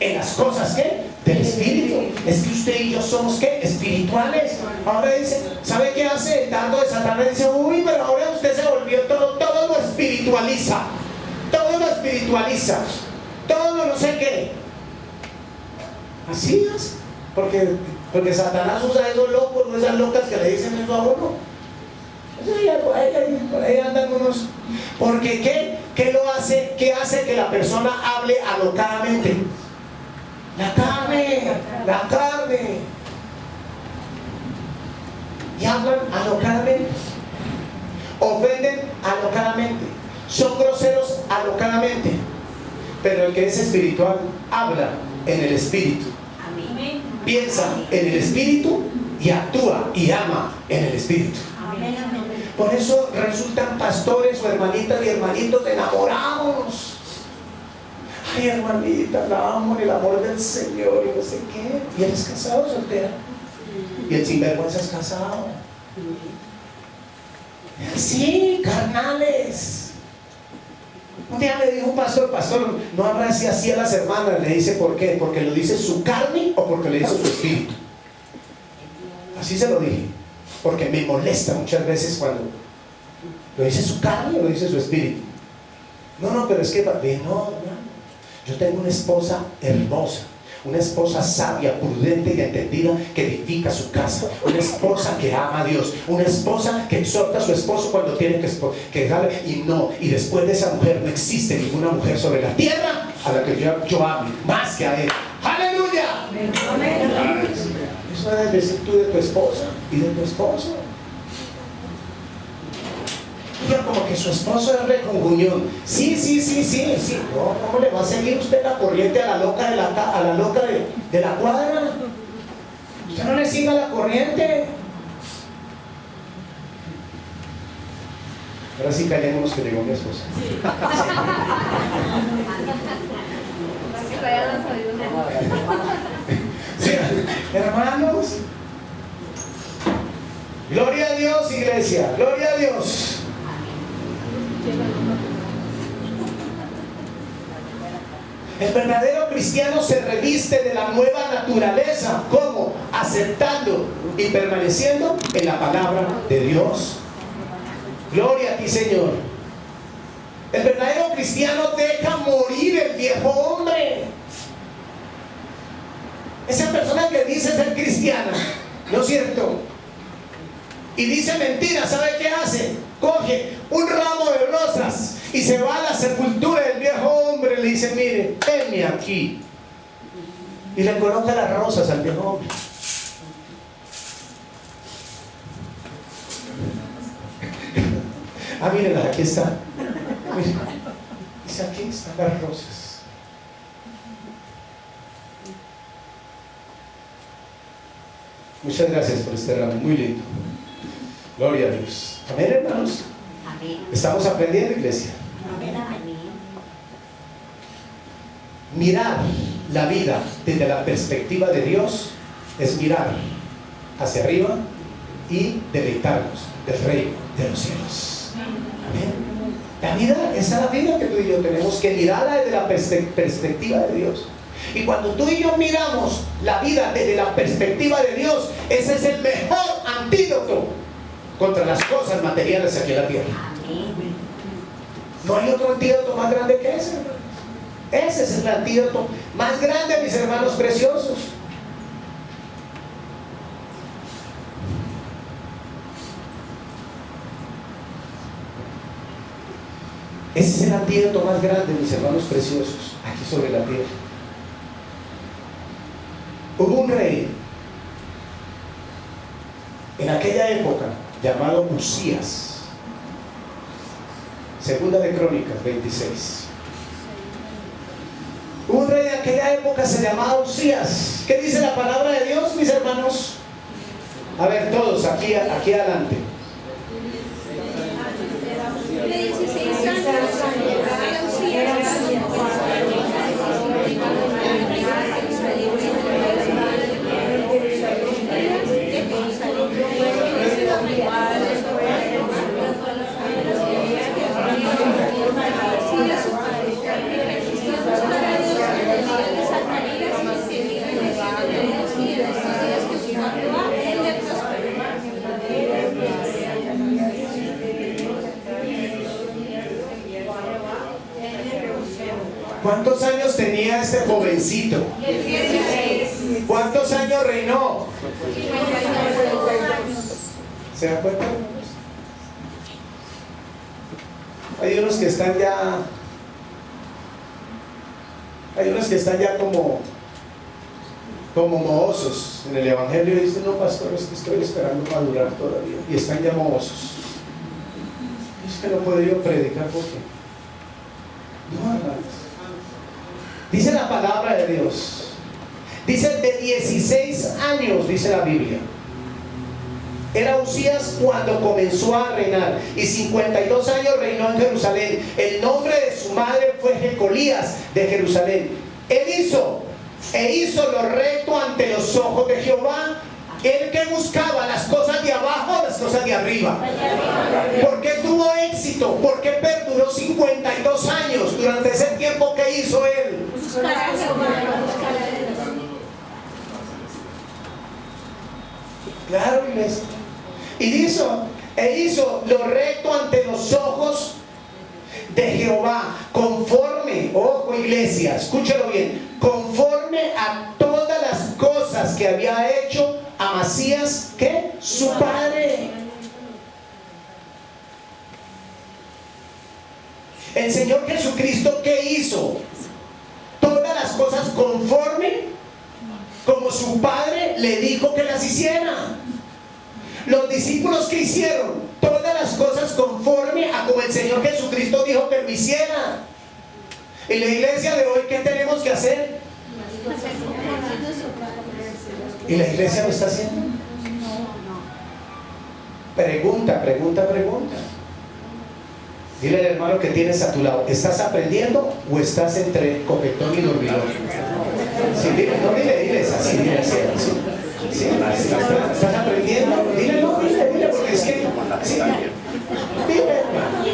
Speaker 1: en las cosas ¿qué? Del Espíritu. Es que usted y yo somos ¿qué? Espirituales. Ahora dice, ¿sabe qué hace el dardo de Satanás? Dice, uy, pero ahora usted se volvió todo lo espiritualiza. Todo lo espiritualiza. Todo lo no sé qué. Así es. Porque Satanás usa esos locos, no esas locas que le dicen eso a uno. Por ahí andan unos. Porque ¿qué lo hace? ¿Qué hace que la persona hable alocadamente? La carne. Y hablan alocadamente. Ofenden alocadamente. Son groseros alocadamente. Pero el que es espiritual habla en el espíritu. Amén. Piensa en el espíritu y actúa y ama en el espíritu. Amén. Por eso resultan pastores o hermanitas y hermanitos enamorados. Ay, hermanita, la amo en el amor del Señor y no sé qué. ¿Y él es casado o soltera? Y el sinvergüenza es casado. Sí, carnales. Un día me dijo un pastor, no abrace así a las hermanas. Le dice, ¿por qué? ¿Porque lo dice su carne o porque le dice su espíritu? Así se lo dije. Porque me molesta muchas veces cuando lo dice su carne o lo dice su espíritu. No, pero es que no. Yo tengo una esposa hermosa, una esposa sabia, prudente y entendida que edifica su casa, una esposa que ama a Dios, una esposa que exhorta a su esposo cuando tiene que dejarle. Y después de esa mujer no existe ninguna mujer sobre la tierra a la que yo ame más que a él. ¡Aleluya! Amén. Eso debes decir tú de tu esposa y de tu esposo. Ya como que su esposo es reconguñón. Sí. No, ¿cómo le va a seguir usted la corriente a la loca de la cuadra? Usted no le siga la corriente. Ahora sí callémonos que llegó mi esposa. Sí, hermanos. Gloria a Dios, iglesia. Gloria a Dios. El verdadero cristiano se reviste de la nueva naturaleza. ¿Cómo? Aceptando y permaneciendo en la palabra de Dios. Gloria a ti, Señor. El verdadero cristiano deja morir el viejo hombre. Esa persona que dice ser cristiana, ¿no es cierto? Y dice mentira, ¿sabe qué hace? Coge un ramo de rosas y se va a la sepultura del viejo hombre y le dice, mire, venme aquí. y le coloca las rosas al viejo hombre. Ah, miren, aquí está. Miren. Dice, aquí están las rosas. Muchas gracias por este ramo, muy lindo. Gloria a Dios. Amén, hermanos.
Speaker 3: Amén.
Speaker 1: Estamos aprendiendo, iglesia.
Speaker 3: Amén.
Speaker 1: Mirar la vida desde la perspectiva de Dios es mirar hacia arriba y deleitarnos del reino de los cielos. Amén. La vida, esa es la vida que tú y yo tenemos que mirarla desde la perspectiva de Dios. Y cuando tú y yo miramos la vida desde la perspectiva de Dios, ese es el mejor antídoto contra las cosas materiales aquí en la tierra. No hay otro antídoto más grande que ese. Ese es el antídoto más grande, mis hermanos preciosos. Ese es el antídoto más grande, mis hermanos preciosos, aquí sobre la tierra. Hubo un rey en aquella época llamado Usías. Segunda de Crónicas 26. Un rey de aquella época se llamaba Usías. ¿Qué dice la palabra de Dios, mis hermanos? A ver, todos, aquí adelante. ¿Cuántos años tenía este jovencito? 16. ¿Cuántos años reinó? 52. ¿Se dan cuenta? Hay unos que están ya como mohosos en el evangelio y dicen, no, pastor, es que estoy esperando madurar todavía, y están ya mohosos. Es que no puedo yo predicar porque no, hermanos. Dice la palabra de Dios, dice de 16 años, dice la Biblia, era Usías cuando comenzó a reinar, y 52 años reinó en Jerusalén. El nombre de su madre fue Jecolías de Jerusalén. Él hizo lo recto ante los ojos de Jehová. Él que buscaba las cosas de abajo, las cosas de arriba. ¿Por qué tuvo éxito? ¿Por qué perduró 52 años durante ese tiempo que hizo él? Claro, iglesia. Y él hizo lo recto ante los ojos de Jehová, conforme, ojo iglesia, escúchalo bien, conforme a todas las cosas que había hecho Amasías, ¿qué? Su padre. El Señor Jesucristo, ¿qué hizo? Todas las cosas conforme como su padre le dijo que las hiciera. Los discípulos que hicieron todas las cosas conforme a como el Señor Jesucristo dijo que lo hiciera. En la iglesia de hoy, ¿qué tenemos que hacer? ¿Y la iglesia lo está haciendo? Pregunta. Dile al hermano que tienes a tu lado, ¿estás aprendiendo o estás entre copetón y dormilón? Sí, dile, es así, dile así. Sí, ¿estás aprendiendo? Dile, porque es que... Sí,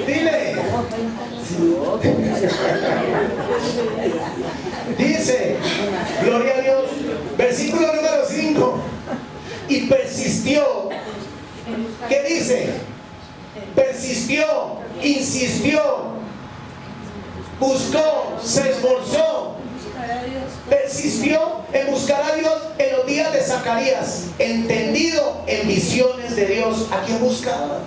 Speaker 1: dile. Dice, gloria a Dios, versículo número 5, y persistió. ¿Qué dice? Persistió, insistió, buscó, se esforzó, persistió en buscar a Dios en los días de Zacarías, entendido en visiones de Dios. ¿A quién buscaba?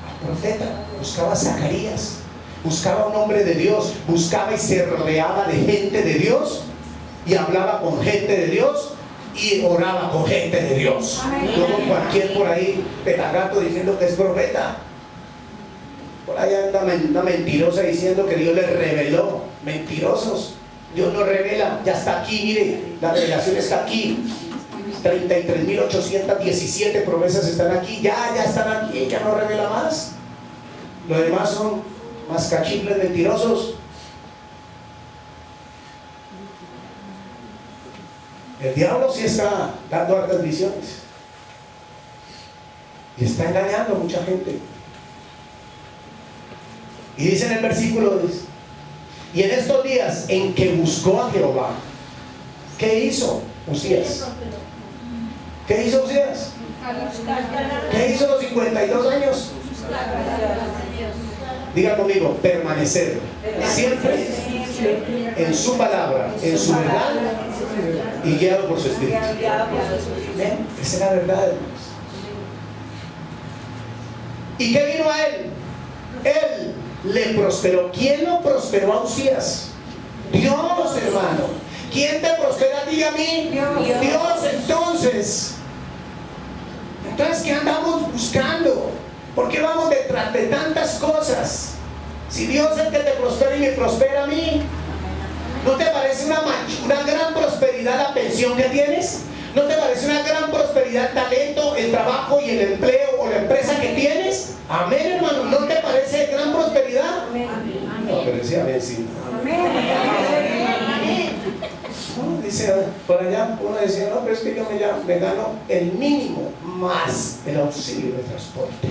Speaker 1: Al profeta, buscaba a Zacarías, buscaba a un hombre de Dios, buscaba y se rodeaba de gente de Dios y hablaba con gente de Dios y oraba con gente de Dios. No con cualquier por ahí petagato diciendo que es profeta. Por ahí anda una mentirosa diciendo que Dios le reveló. Mentirosos. Dios no revela, ya está aquí, mire, la revelación está aquí. 33.817 promesas están aquí, ya están aquí, ya no revela más. Los demás son mascachifles mentirosos. El diablo sí está dando hartas visiones y está engañando a mucha gente. Y dice en el versículo 10: y en estos días en que buscó a Jehová, ¿qué hizo Usías? ¿Qué hizo Usías? ¿Qué hizo los 52 años? Diga conmigo, permanecer siempre en su palabra, en su verdad y guiado por su espíritu. ¿Ven? Esa es la verdad, hermanos. ¿Y qué vino a él? Él le prosperó. ¿Quién lo prosperó a Usías? Dios, hermano. ¿Quién te prospera a ti y a mí? Dios. Entonces, ¿qué andamos buscando? ¿Por qué vamos detrás de tantas cosas? Si Dios es el que te prospera y me prospera a mí, ¿no te parece una gran prosperidad la pensión que tienes? ¿No te parece una gran prosperidad el talento, el trabajo y el empleo o la empresa que tienes? Amén, hermano. ¿No te parece gran prosperidad? No, pero decía amén, sí. Dice por allá, uno decía, no, pero es que yo me gano el mínimo más el auxilio de transporte.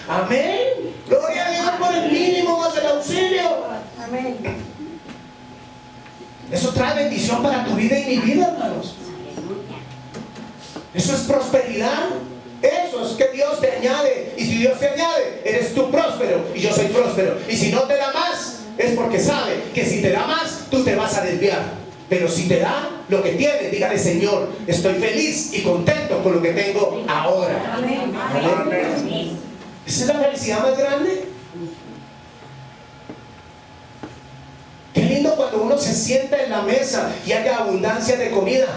Speaker 1: Amén. Gloria a Dios por el mínimo más el auxilio.
Speaker 2: Amén.
Speaker 1: Eso trae bendición para tu vida y mi vida, hermanos. Eso es prosperidad. Eso es que Dios te añade. Y si Dios te añade, eres tú próspero y yo soy próspero. Y si no te da más, es porque sabe que si te da más, tú te vas a desviar. Pero si te da lo que tienes, dígale: Señor, estoy feliz y contento con lo que tengo ahora.
Speaker 2: Amén.
Speaker 1: Amén. Esa es la felicidad más grande. Qué lindo cuando uno se sienta en la mesa y haya abundancia de comida.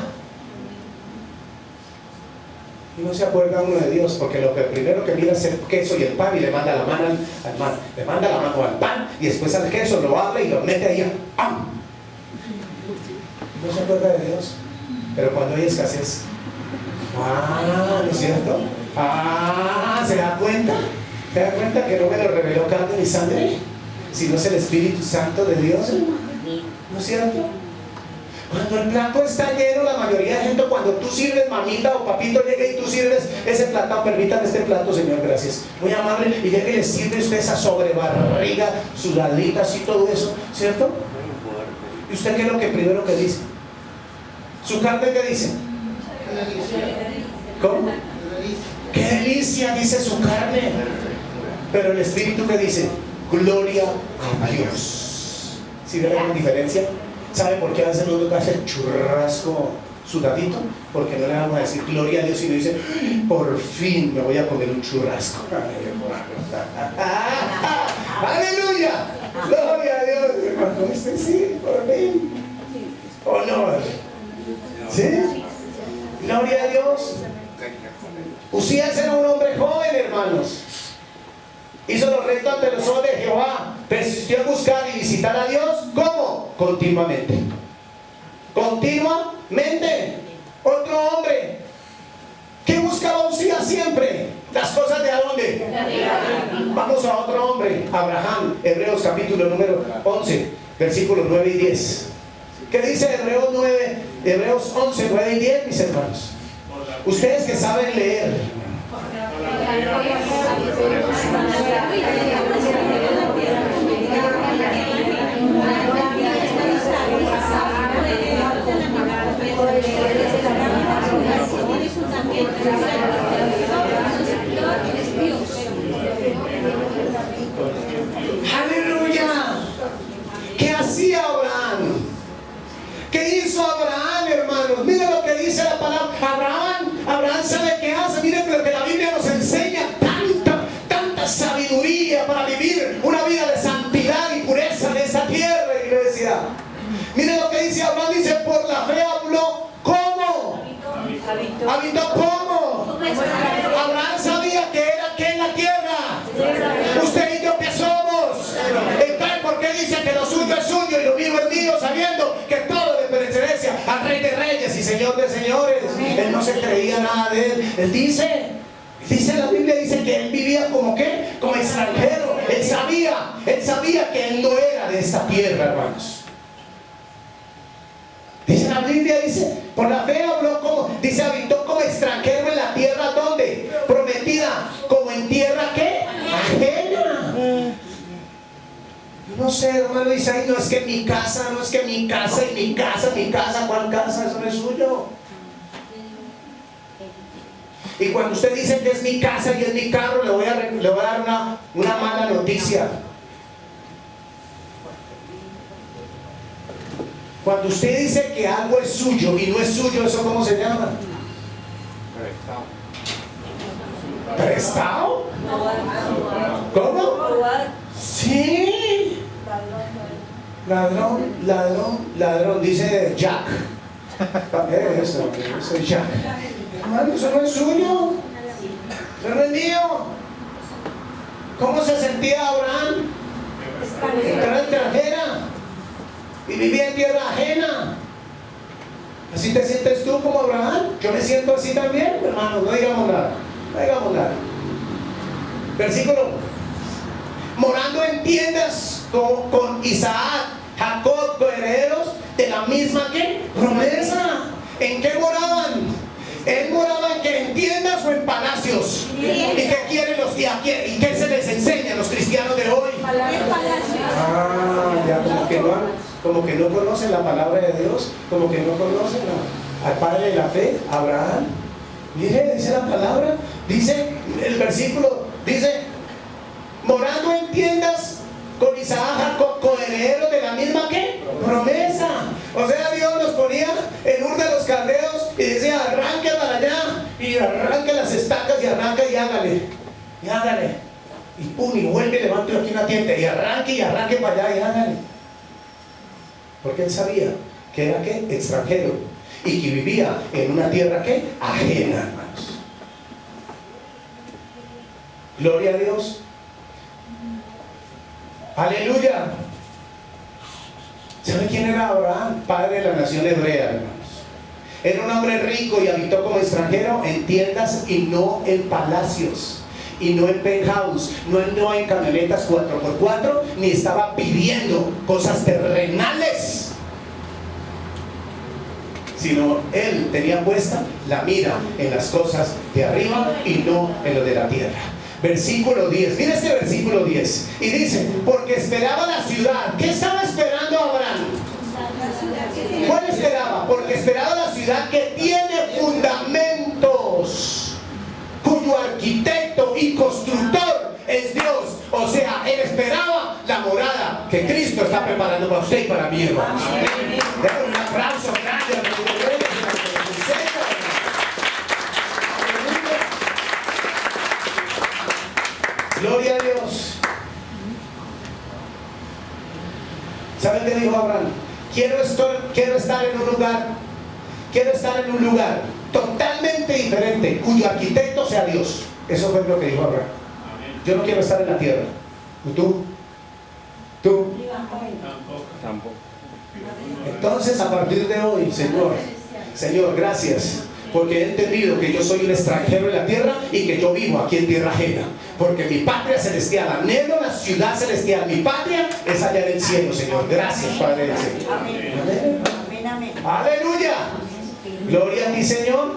Speaker 1: Y no se acuerda uno de Dios, porque lo que primero que mira es el queso y el pan y le manda la mano le manda la mano al pan y después al queso lo abre y lo mete ahí. ¡Ah! No se acuerda de Dios. Pero cuando hay escasez, ¿no es cierto? ¿Se da cuenta? ¿Se da cuenta que no me lo reveló carne ni sangre? Sino es el Espíritu Santo de Dios, ¿no es cierto? Cuando el plato está lleno, la mayoría de gente, cuando tú sirves, mamita o papito, llega y tú sirves ese plato, permítame este plato, señor, gracias, muy amable, y llega y le sirve usted esa sobrebarriga, sus alitas y todo eso, ¿cierto? ¿Y usted qué es lo que primero que dice? ¿Su carne qué dice? ¿Cómo? ¡Qué delicia! Dice su carne. Pero el Espíritu ¿qué dice? Gloria a Dios. ¿Sí ve la diferencia? ¿Sabe por qué a veces uno hace el churrasco sudadito? Porque no le vamos a decir gloria a Dios, sino dice: por fin me voy a comer un churrasco. ¡Aleluya! ¡Gloria a Dios! Hermano, sí, por fin. Honor. ¿Sí? Gloria a Dios. Usías era un hombre joven, hermanos. Hizo los retos ante los ojos de Jehová. Persistió en buscar y visitar a Dios. ¿Cómo? Continuamente. Continuamente. Otro hombre. ¿Qué buscaba Usías siempre? Las cosas de ¿a dónde? Vamos a otro hombre. Abraham. Hebreos capítulo número 11, versículos 9 y 10. ¿Qué dice Hebreos 11, 9 y 10, mis hermanos? Ustedes que saben leer. ¡Aleluya! ¿Qué hacía Abraham? ¿Qué hizo Abraham, hermanos? Mira lo que dice la palabra. Abraham sabe qué hace. Miren lo que la Biblia nos enseña. Tanta sabiduría para vivir una vida de santidad y pureza en esta tierra, iglesia. Miren lo que Abraham sabía que era que en la tierra. Usted y yo que somos. Entonces, ¿por qué dice que lo suyo es suyo y lo mío es mío, sabiendo que todo le pertenece al Rey de Reyes y Señor de Señores? Él no se creía nada de él. Él dice la Biblia, dice que él vivía como ¿qué? Como extranjero. Él sabía que él no era de esta tierra, hermanos. Dice la Biblia, dice, por la fe habló como, dice, habitó como extranjero en la tierra, ¿dónde? Prometida, como en tierra, ¿qué? Ajena. No sé, hermano, dice, ay, no es que mi casa, no es que mi casa y mi casa, ¿cuál casa? Eso no es suyo. Y cuando usted dice que es mi casa y es mi carro, le voy a dar una mala noticia. Cuando usted dice que algo es suyo y no es suyo, ¿eso cómo se llama? ¿Prestado? ¿Cómo? Sí. Ladrón, dice Jack. Eso es Jack. Hermano, eso no es suyo. Eso no es mío. ¿Cómo se sentía Abraham? Era extranjera y vivía en tierra ajena. ¿Así te sientes tú como Abraham? Yo me siento así también, hermano. No digamos nada. Versículo: morando en tiendas con Isaac, Jacob, coherederos de la misma ¿qué? Promesa. ¿En qué moraban? Él moraba en tiendas o en palacios. ¿Y qué quieren y qué se les enseña a los cristianos de hoy? Ya como que no conocen la palabra de Dios, como que no conocen al padre de la fe, Abraham. Mire, dice la palabra, dice el versículo, dice, morando en tiendas con Isaac, Jacob, coherederos de la misma ¿qué? Promesa. O sea, Dios los ponía en Ur de los Caldeos y decía, arranque para allá y arranque las estacas y arranca y hágale. Y pum, y vuelve y levante aquí una tienda y arranque para allá y hágale. Porque él sabía que era ¿qué? Extranjero y que vivía en una tierra ¿qué? Ajena, hermanos. Gloria a Dios. Aleluya. ¿Sabe quién era Abraham? Padre de la nación hebrea, hermanos. Era un hombre rico y habitó como extranjero en tiendas y no en palacios, y no en penthouse, no en camionetas 4x4, ni estaba pidiendo cosas terrenales, sino él tenía puesta la mira en las cosas de arriba y no en lo de la tierra. Versículo 10, mira este versículo 10, y dice, porque esperaba la ciudad. ¿Qué estaba esperando Abraham? ¿Cuál esperaba? Porque esperaba la ciudad que tiene fundamentos, cuyo arquitecto y constructor es Dios. O sea, él esperaba la morada que Cristo está preparando para usted y para mí, hermanos. Denle un aplauso grande a los Gloria a Dios. ¿Saben qué dijo Abraham? Quiero estar en un lugar totalmente diferente, cuyo arquitecto sea Dios. Eso fue lo que dijo Abraham. Yo no quiero estar en la tierra. ¿Y tú?
Speaker 3: Tampoco.
Speaker 1: Entonces, a partir de hoy, Señor, gracias, porque he entendido que yo soy un extranjero en la tierra y que yo vivo aquí en tierra ajena, porque mi patria celestial, anhelo la ciudad celestial, mi patria es allá en el cielo, Señor. Gracias, Padre del cielo. Amén. Aleluya. Gloria a ti, Señor.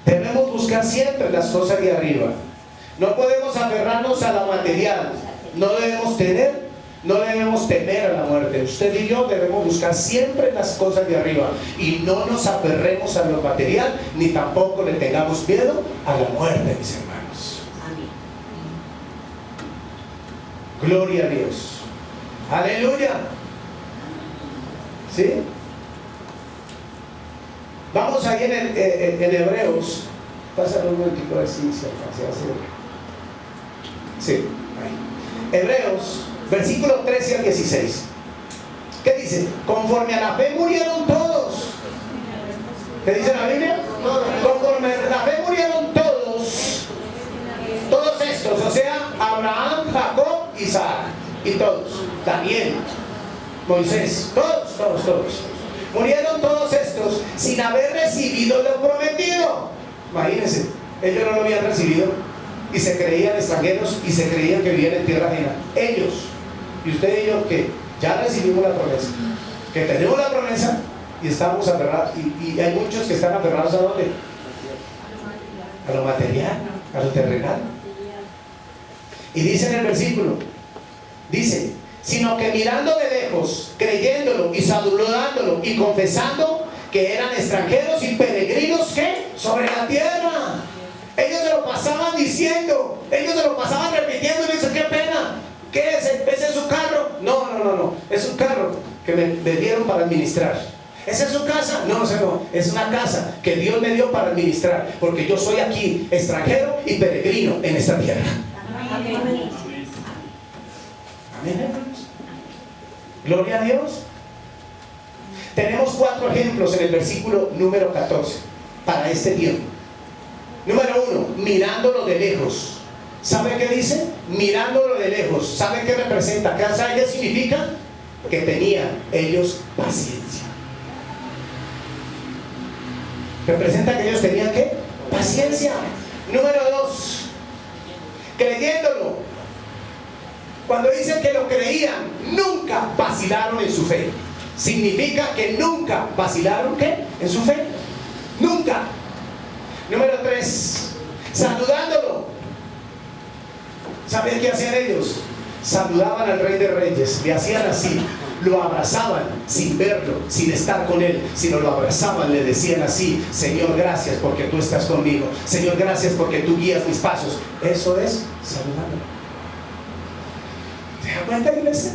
Speaker 1: Debemos buscar siempre las cosas de arriba. No podemos aferrarnos a la material. No debemos temer a la muerte. Usted y yo debemos buscar siempre las cosas de arriba y no nos aferremos a lo material, ni tampoco le tengamos miedo a la muerte, mis hermanos. Gloria a Dios. Aleluya. ¿Sí? Vamos ahí en Hebreos. Pásalo un momentito a ver si se alcanza a hacer. Sí, ahí. Hebreos, versículo 13 al 16. ¿Qué dice? Conforme a la fe murieron todos. ¿Qué dice la Biblia? Conforme a la fe y todos. Daniel, Moisés, todos. Murieron todos estos sin haber recibido lo prometido. Imagínense, ellos no lo habían recibido y se creían extranjeros y se creían que vivían en tierra ajena. Ellos, y usted y yo, que ya recibimos la promesa, que tenemos la promesa y estamos aferrados, y hay muchos que están aferrados ¿a dónde? A lo material, a lo terrenal. Y dice en el versículo, dice, sino que mirando de lejos, creyéndolo y saludándolo y confesando que eran extranjeros y peregrinos ¿qué? Sobre la tierra. Ellos se lo pasaban diciendo, ellos se lo pasaban repitiendo y dicen, qué pena, ¿qué es? ¿Ese es su carro? No, es un carro que me dieron para administrar. ¿Esa es su casa? No, es una casa que Dios me dio para administrar, porque yo soy aquí extranjero y peregrino en esta tierra.
Speaker 2: Amén.
Speaker 1: Amén, hermanos. Gloria a Dios. Tenemos 4 ejemplos en el versículo número 14 para este tiempo. Número 1, mirándolo de lejos. ¿Sabe qué dice? Mirándolo de lejos. ¿Sabe qué representa? ¿Qué significa? Que tenían ellos paciencia. Representa que ellos tenían ¿qué? Paciencia. Número 2, creyéndolo. Cuando dicen que lo creían, nunca vacilaron en su fe. Significa que nunca vacilaron ¿qué? En su fe. Nunca. Número 3, saludándolo. ¿Saben qué hacían ellos? Saludaban al Rey de Reyes, le hacían así, lo abrazaban sin verlo, sin estar con él, sino lo abrazaban, le decían así, Señor, gracias porque tú estás conmigo, Señor, gracias porque tú guías mis pasos. Eso es saludándolo. ¿Se da cuenta, iglesia?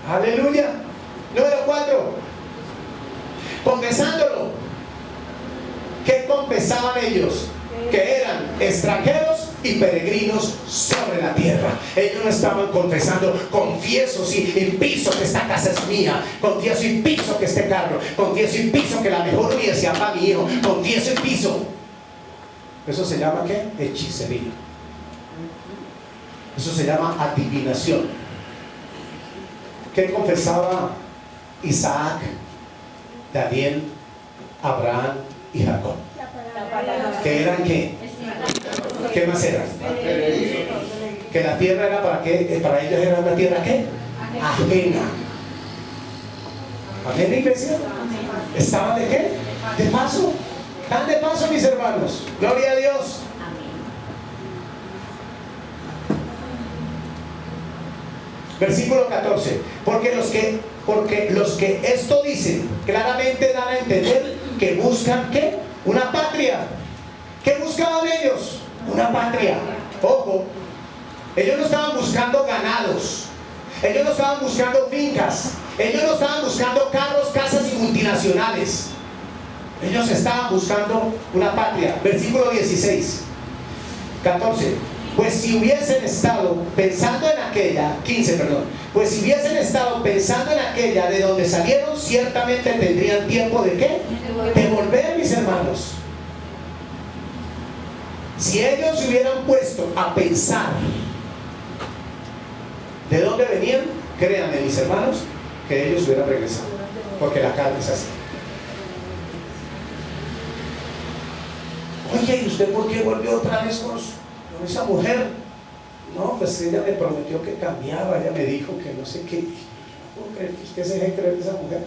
Speaker 1: Aleluya. Número 4, confesándolo. ¿Qué confesaban ellos? Que eran extranjeros y peregrinos sobre la tierra. Ellos no estaban confesando, confieso y piso que esta casa es mía, confieso y piso que este carro, confieso y piso que la mejor universidad para mi hijo, confieso y piso. Eso se llama ¿qué? Hechicería. Eso se llama adivinación. ¿Qué confesaba Isaac, Daniel, Abraham y Jacob? ¿Que eran qué? ¿Qué más eran? Que la tierra era para qué, para ellos era una tierra ¿qué? Ajena. ¿Amén, iglesia? ¿Estaban de qué? De paso. ¿Están de paso, mis hermanos? Gloria a Dios. Versículo 14. Porque los que esto dicen claramente dan a entender que buscan ¿qué? Una patria. ¿Qué buscaban ellos? Una patria. Ojo, ellos no estaban buscando ganados, ellos no estaban buscando fincas, ellos no estaban buscando carros, casas y multinacionales. Ellos estaban buscando una patria. Versículo 16, 14. Pues si hubiesen estado pensando en aquella, 15, perdón. Pues si hubiesen estado pensando en aquella de donde salieron, ciertamente tendrían tiempo de ¿qué? De volver, mis hermanos. Si ellos se hubieran puesto a pensar de dónde venían, créanme, mis hermanos, que ellos hubieran regresado, porque la carne es así. Oye, ¿y usted por qué volvió otra vez con esa mujer? No, pues ella me prometió que cambiaba, ella me dijo que no sé qué. No puedo creer que usted se deje creer de esa mujer.